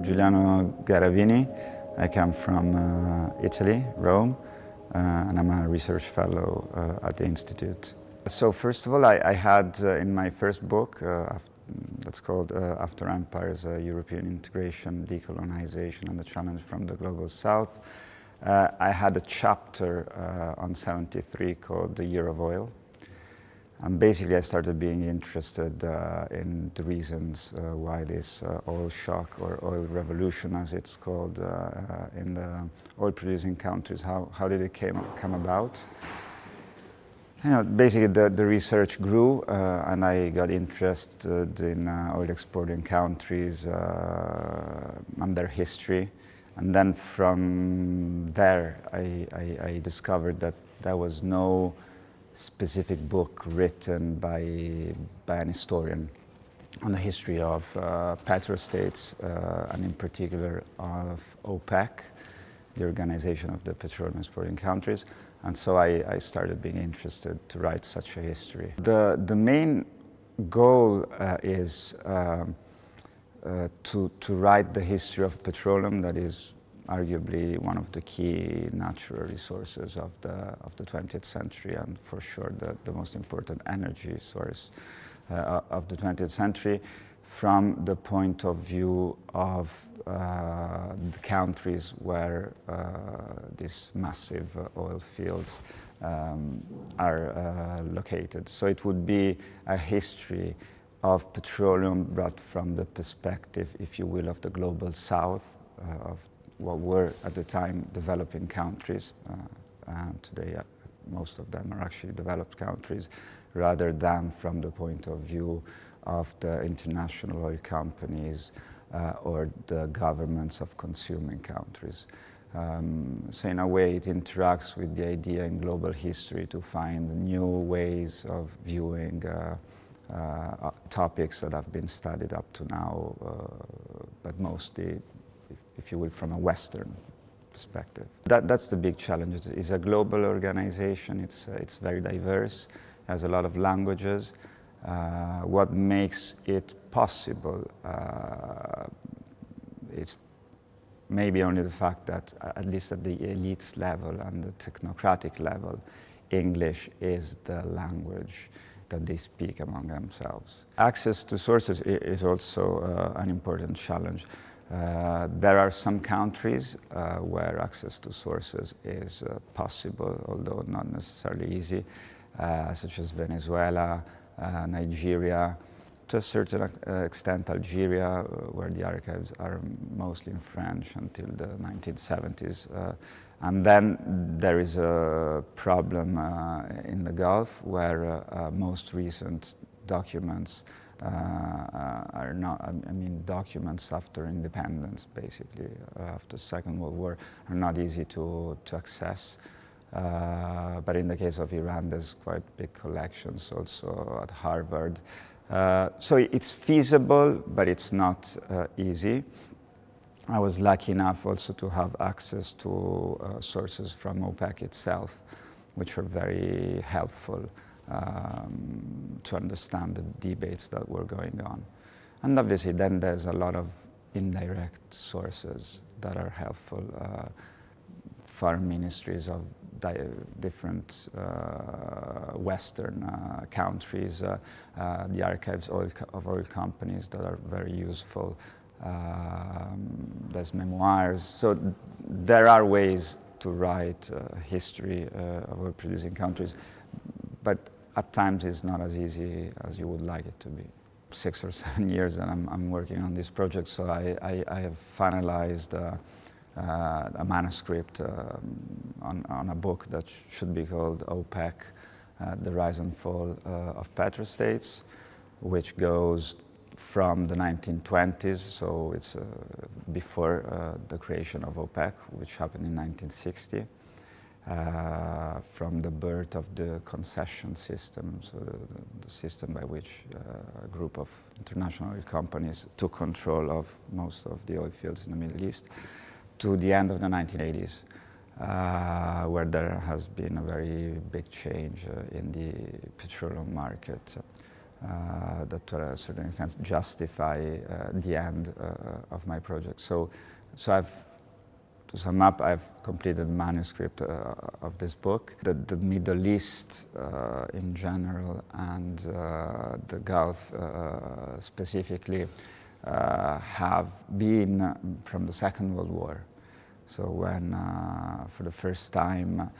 Giuliano Garavini. I come from Italy, Rome, and I'm a research fellow at the Institute. So first of all, I had in my first book, that's called After Empires, European Integration, Decolonization and the Challenge from the Global South, I had a chapter on 73 called The Year of Oil. And basically I started being interested in the reasons why this oil shock or oil revolution, as it's called in the oil-producing countries, how did it come about? You know, basically the research grew and I got interested in oil exporting countries and their history. And then from there I discovered that there was no specific book written by an historian on the history of petrostates and in particular of OPEC, the Organization of the Petroleum Exporting Countries. And so I started being interested to write such a history. The main goal is to write the history of petroleum, that is arguably one of the key natural resources of the 20th century, and for sure the most important energy source of the 20th century, from the point of view of the countries where these massive oil fields are located. So it would be a history of petroleum brought from the perspective, if you will, of the global south, of what were at the time developing countries, and today most of them are actually developed countries, rather than from the point of view of the international oil companies or the governments of consuming countries. So in a way it interacts with the idea in global history to find new ways of viewing topics that have been studied up to now, but mostly, if you will, from a Western perspective. That's the big challenge. It's a global organization. It's very diverse. It has a lot of languages. What makes it possible is maybe only the fact that, at least at the elites level and the technocratic level, English is the language that they speak among themselves. Access to sources is also an important challenge. There are some countries where access to sources is possible, although not necessarily easy, such as Venezuela, Nigeria, to a certain extent Algeria, where the archives are mostly in French until the 1970s. And then there is a problem in the Gulf, where most recent documents are not, I mean, documents after independence, basically, after the Second World War, are not easy to access. But in the case of Iran, there's quite big collections also at Harvard. So it's feasible, but it's not easy. I was lucky enough also to have access to sources from OPEC itself, which are very helpful to understand the debates that were going on. And obviously then there's a lot of indirect sources that are helpful. Foreign ministries of different Western countries, the archives of oil companies that are very useful. There's memoirs. So there are ways to write history of oil-producing countries, but at times it's not as easy as you would like it to be. 6 or 7 years that I'm working on this project, so I have finalized a manuscript on a book that should be called OPEC, The Rise and Fall of Petrostates, which goes from the 1920s, so it's before the creation of OPEC, which happened in 1960, from the birth of the concession system, so the system by which a group of international oil companies took control of most of the oil fields in the Middle East, to the end of the 1980s, where there has been a very big change in the petroleum market. that to a certain extent justify the end of my project. So to sum up, I've completed the manuscript of this book. The Middle East in general and the Gulf specifically have been from the Second World War. So when, for the first time,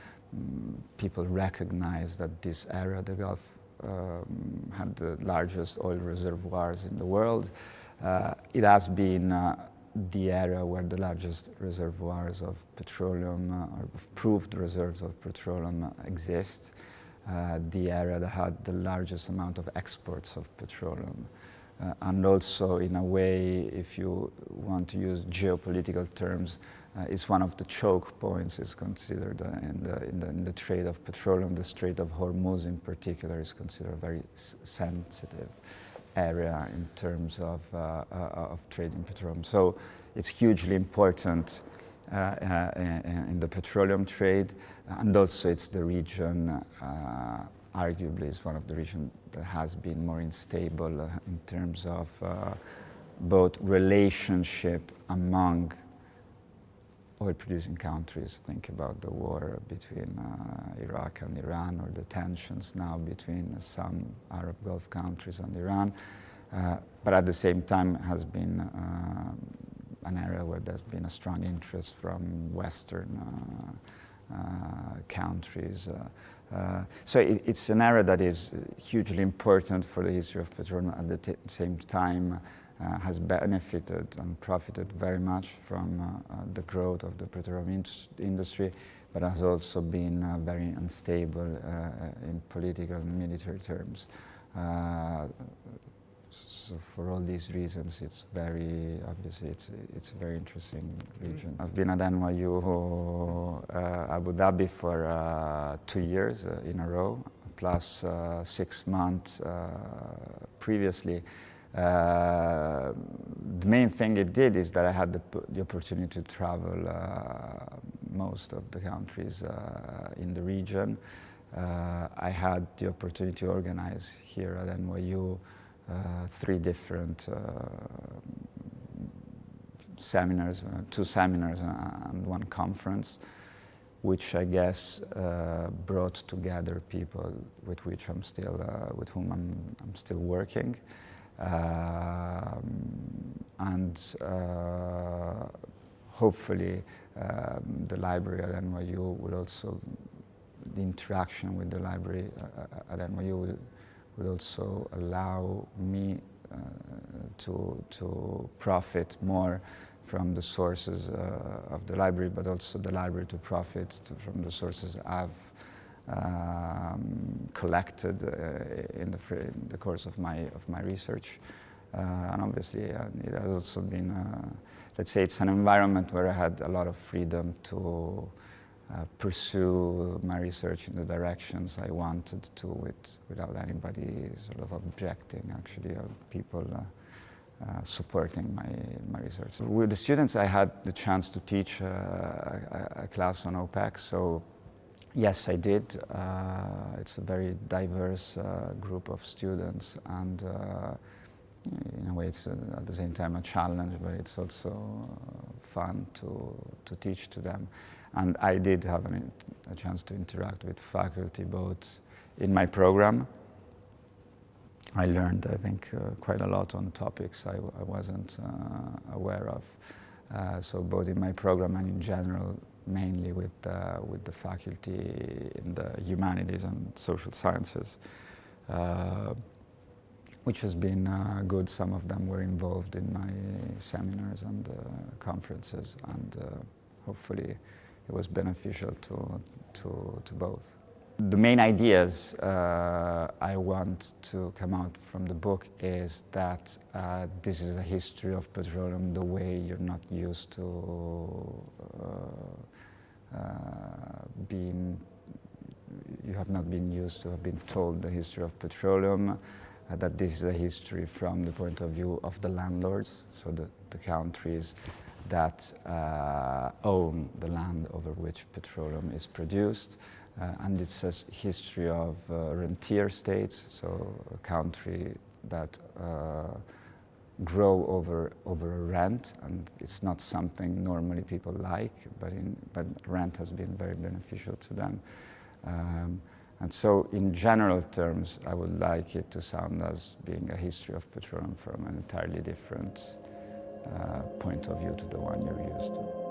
people recognized that this area, the Gulf, had the largest oil reservoirs in the world, it has been the area where the largest reservoirs of petroleum, or proved reserves of petroleum exist, the area that had the largest amount of exports of petroleum. And also, in a way, if you want to use geopolitical terms, it's one of the choke points is considered in the trade of petroleum. The Strait of Hormuz in particular is considered a very sensitive area in terms of trading petroleum. So it's hugely important in the petroleum trade, and also it's the region, arguably is one of the regions that has been more unstable in terms of both relationship among oil-producing countries. Think about the war between Iraq and Iran, or the tensions now between some Arab Gulf countries and Iran. But at the same time has been an area where there's been a strong interest from Western countries. So it's an area that is hugely important for the history of petroleum. At the same time, has benefited and profited very much from the growth of the petroleum industry, but has also been very unstable in political and military terms. So for all these reasons, it's very, obviously, it's a very interesting region. I've been at NYU Abu Dhabi for 2 years in a row, plus 6 months previously. The main thing it did is that I had the opportunity to travel most of the countries in the region. I had the opportunity to organize here at NYU 3 different seminars, 2 seminars and 1 conference, which I guess brought together people with whom I'm still working. And hopefully the library at NYU will also, the interaction with the library at NYU will also allow me to profit more from the sources of the library, but also the library to profit from the sources I've collected in the course of my research. And obviously it has also been, let's say it's an environment where I had a lot of freedom to pursue my research in the directions I wanted to without anybody sort of objecting, actually, or people supporting my research. With the students, I had the chance to teach a class on OPEC, so yes, I did. It's a very diverse group of students, and in a way it's at the same time a challenge, but it's also fun to teach to them. And I did have a chance to interact with faculty both in my program. I learned, I think, quite a lot on topics I wasn't aware of. So both in my program and in general, mainly with the faculty in the humanities and social sciences, which has been good. Some of them were involved in my seminars and conferences, and hopefully it was beneficial to both. The main ideas I want to come out from the book is that this is a history of petroleum the way you're not used to you have not been used to have been told the history of petroleum, that this is a history from the point of view of the landlords, so the countries that own the land over which petroleum is produced, And it's a history of rentier states, so a country that grow over a rent, and it's not something normally people like, but rent has been very beneficial to them. And so in general terms, I would like it to sound as being a history of petroleum from an entirely different point of view to the one you're used to.